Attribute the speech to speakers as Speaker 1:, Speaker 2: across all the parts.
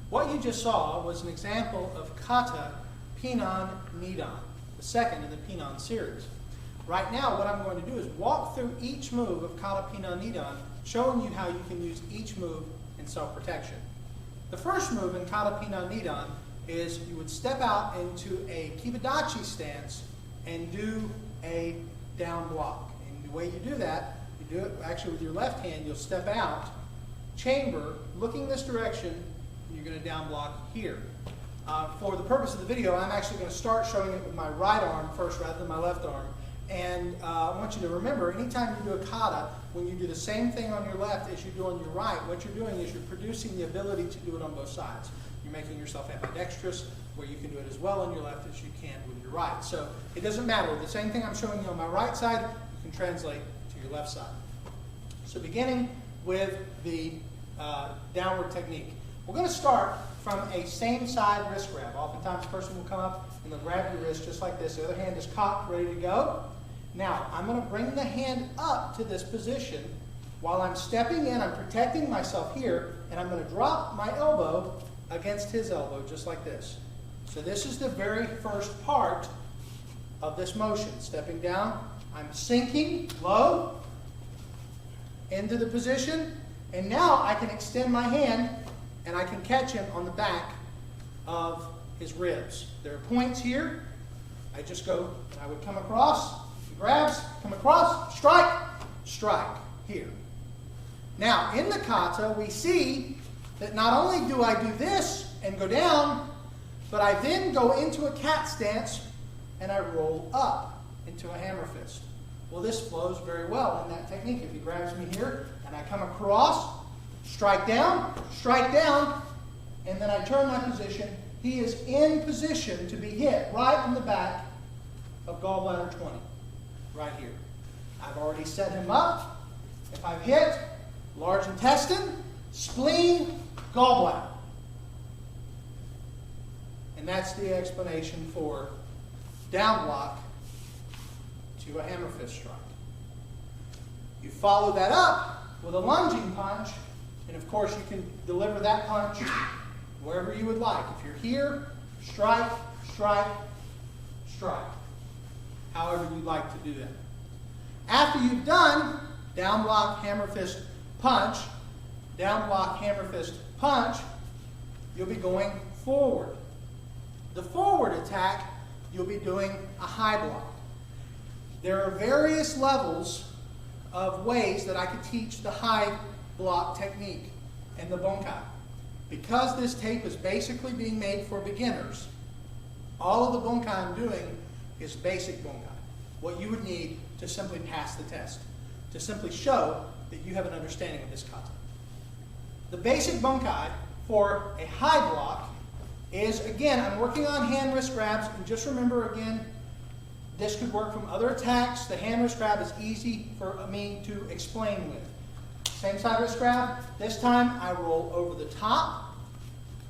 Speaker 1: What you just saw was an example of kata Pinan Nidan, the second in the Pinan series. Right now, what I'm going to do is walk through each move of kata Pinan Nidan, showing you how you can use each move in self-protection. The first move in kata Pinan Nidan is you would step out into a kibadachi stance and do a down block. And the way you do that, you do it actually with your left hand. You'll step out, chamber, looking this direction, and you're going to down block here. For the purpose of the video, I'm actually going to start showing it with my right arm first rather than my left arm. And I want you to remember, anytime you do a kata, when you do the same thing on your left as you do on your right, what you're doing is you're producing the ability to do it on both sides. You're making yourself ambidextrous, where you can do it as well on your left as you can with your right. So it doesn't matter. The same thing I'm showing you on my right side, you can translate to your left side. So beginning with the downward technique. We're going to start from a same side wrist grab. Oftentimes a person will come up and they'll grab your wrist just like this. The other hand is cocked, ready to go. Now, I'm going to bring the hand up to this position. While I'm stepping in, I'm protecting myself here, and I'm going to drop my elbow against his elbow, just like this. So this is the very first part of this motion. Stepping down, I'm sinking low into the position, and now I can extend my hand, and I can catch him on the back of his ribs. There are points here. I just go, I would come across, he grabs, come across, strike, strike, here. Now, in the kata, we see that not only do I do this and go down, but I then go into a cat stance and I roll up into a hammer fist. Well, this flows very well in that technique. If he grabs me here and I come across, strike down, and then I turn my position, he is in position to be hit right in the back of gallbladder 20, right here. I've already set him up. If I've hit large intestine, spleen, gallbladder. And that's the explanation for down block to a hammer fist strike. You follow that up with a lunging punch, and of course you can deliver that punch wherever you would like. If you're here, strike, strike, strike. However you'd like to do that. After you've done down block, hammer fist, punch, down block, hammer fist, punch, you'll be going forward. The forward attack, you'll be doing a high block. There are various levels of ways that I could teach the high block technique in the Bunkai. Because this tape is basically being made for beginners, all of the Bunkai I'm doing is basic Bunkai. What you would need to simply pass the test, to simply show that you have an understanding of this kata. The basic Bunkai for a high block is, again, I'm working on hand wrist grabs, and just remember again, this could work from other attacks. The hand wrist grab is easy for me to explain with. Same side wrist grab. This time I roll over the top.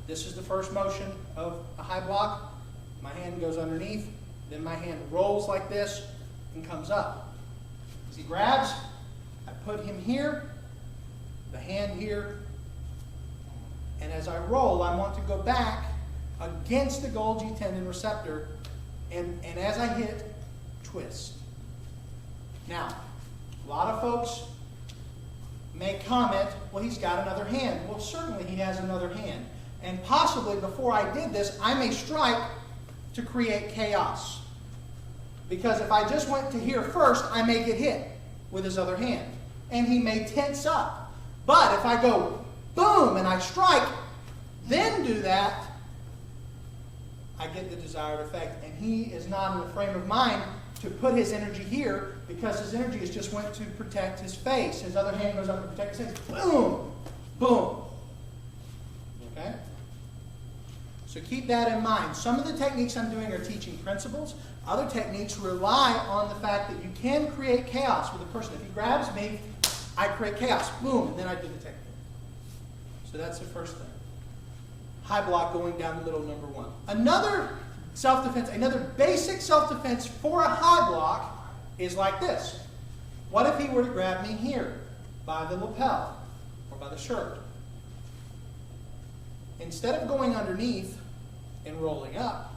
Speaker 1: This is the first motion of a high block. My hand goes underneath. Then my hand rolls like this and comes up. As he grabs, I put him here, the hand here, and as I roll, I want to go back against the Golgi tendon receptor, and as I hit, twist. Now, a lot of folks may comment, well, he's got another hand. Well, certainly he has another hand. And possibly before I did this, I may strike to create chaos. Because if I just went to here first, I may get hit with his other hand. And he may tense up. But if I go boom and I strike, then do that, I get the desired effect. And he is not in the frame of mind to put his energy here, because his energy is just went to protect his face. His other hand goes up to protect his face. Boom! Boom! Okay? So keep that in mind. Some of the techniques I'm doing are teaching principles. Other techniques rely on the fact that you can create chaos with a person. If he grabs me, I create chaos. Boom! And then I do the technique. So that's the first thing. High block going down the middle, number one. Another self-defense, another basic self-defense for a high block is like this. What if he were to grab me here by the lapel or by the shirt? instead of going underneath and rolling up,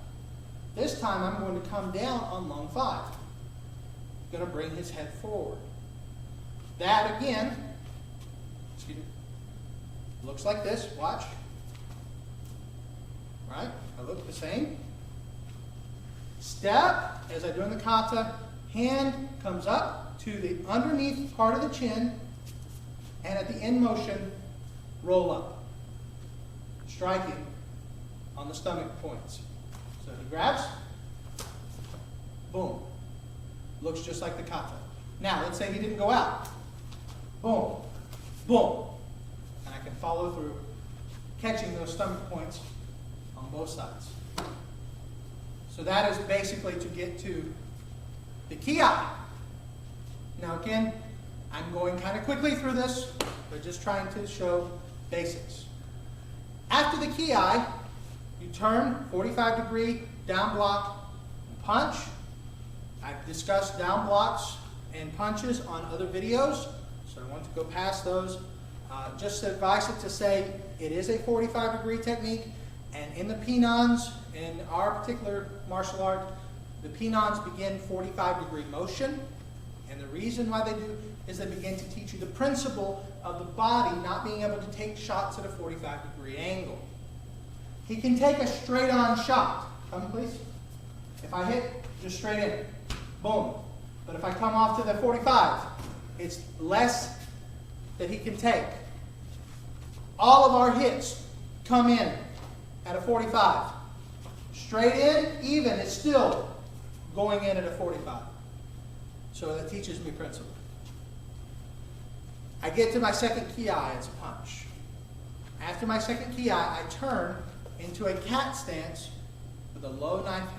Speaker 1: this time I'm going to come down on lung 5. Going to bring his head forward. That again, excuse me, looks like this. Watch. Right? I look the same. Step, as I do in the kata, hand comes up to the underneath part of the chin, and at the end motion, roll up, striking on the stomach points. So he grabs, boom. Looks just like the kata. Now, let's say he didn't go out. Boom, boom. And I can follow through, catching those stomach points on both sides. So that is basically to get to the ki. Now again, I'm going kind of quickly through this, but just trying to show basics. After the ki, you turn 45-degree down block and punch. I've discussed down blocks and punches on other videos, so I want to go past those. Just advise it to say it is a 45-degree technique, and in the Pinans, in our particular martial art, the Pinans begin 45-degree motion, and the reason why they do is they begin to teach you the principle of the body not being able to take shots at a 45-degree angle. He can take a straight-on shot. Come, please. If I hit, just straight in. Boom. But if I come off to the 45, it's less that he can take. All of our hits come in at a 45. Straight in, even, is still going in at a 45. So that teaches me principle. I get to my second ki, it's a punch. After my second ki, I turn into a cat stance with a low knife hand.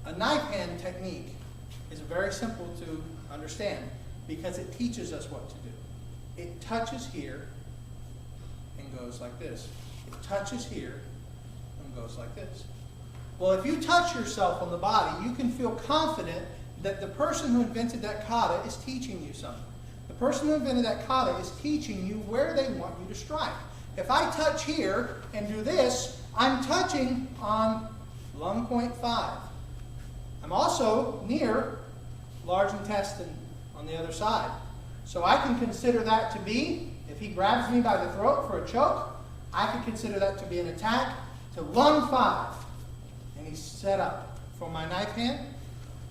Speaker 1: A knife hand technique is very simple to understand because it teaches us what to do. It touches here and goes like this. It touches here and goes like this. Well, if you touch yourself on the body, you can feel confident that the person who invented that kata is teaching you something. The person who invented that kata is teaching you where they want you to strike. If I touch here and do this, I'm touching on lung point 5. I'm also near large intestine on the other side. So I can consider that to be, if he grabs me by the throat for a choke, I can consider that to be an attack to lung 5. And he's set up for my knife hand.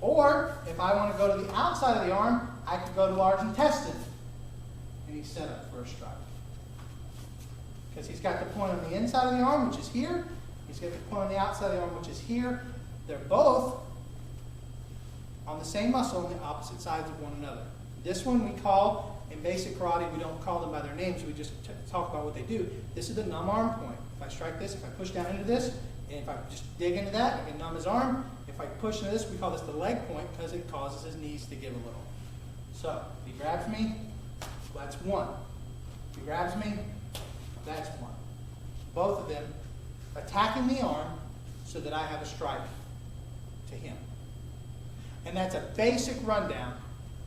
Speaker 1: Or, if I want to go to the outside of the arm, I could go to large intestine. And he's set up for a strike. Because he's got the point on the inside of the arm, which is here. He's got the point on the outside of the arm, which is here. They're both on the same muscle on the opposite sides of one another. This one we call, in basic karate, we don't call them by their names, we just talk about what they do. This is the numb arm point. If I strike this, if I push down into this, and if I just dig into that, I can numb his arm. If I push into this, we call this the leg point because it causes his knees to give a little. So, if he grabs me, that's 1. If he grabs me, that's 1. Both of them attacking the arm so that I have a strike to him. And that's a basic rundown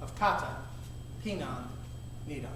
Speaker 1: of kata, Pinan Nidan.